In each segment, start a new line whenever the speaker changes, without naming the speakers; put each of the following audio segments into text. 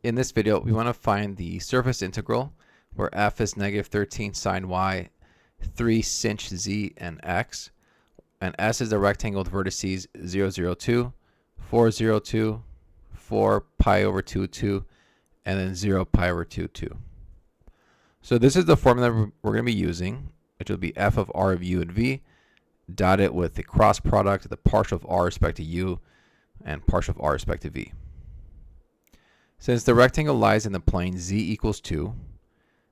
In this video, we want to find the surface integral where f is negative 13 sine y, 3 sinh z, and x. And S is the rectangle with vertices 0, 0, 2, 4, 0, 2, 4 pi over 2, 2, and then 0 pi over 2, 2. So this is the formula we're going to be using, which will be f of r of u and v, dotted with the cross product of the partial of r respect to u and partial of r respect to v. Since the rectangle lies in the plane z equals 2,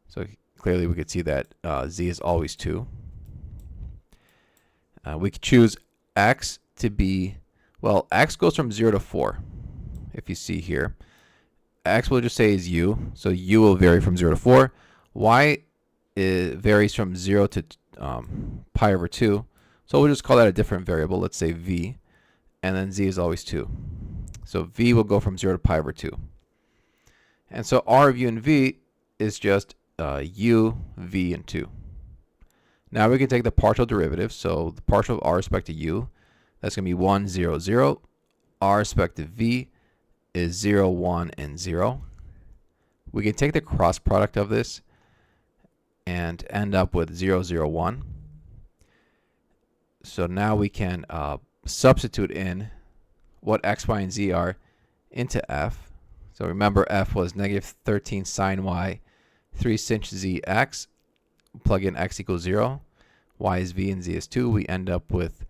so clearly we could see that z is always 2. We could choose x to be, well, x goes from 0 to 4. If you see here, x we'll just say is u, so u will vary from 0 to 4. Y varies from 0 to pi over 2, so we'll just call that a different variable. Let's say v, and then z is always 2. So v will go from 0 to pi over 2. And so r of u and v is just u, v, and 2. Now we can take the partial derivative. So the partial of r respect to u, that's going to be 1, 0, 0. R respect to v is 0, 1, and 0. We can take the cross product of this and end up with 0, 0, 1. So now we can substitute in what x, y, and z are into f. So remember, f was negative 13 sine y, 3 sinh z, x. Plug in x equals 0. Y is v and z is 2. We end up with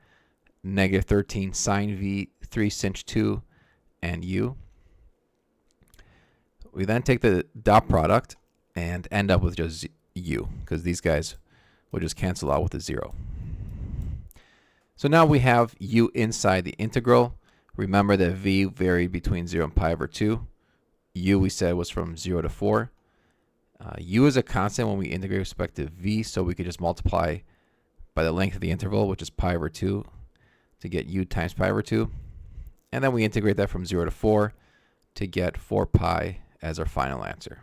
negative 13 sine v, 3 sinh 2, and u. We then take the dot product and end up with just u, because these guys will just cancel out with a 0. So now we have u inside the integral. Remember that v varied between 0 and pi over 2. U we said was from 0 to 4. U is a constant when we integrate with respect to v, so we could just multiply by the length of the interval, which is pi over 2, to get u times pi over 2. And then we integrate that from 0 to 4 to get 4 pi as our final answer.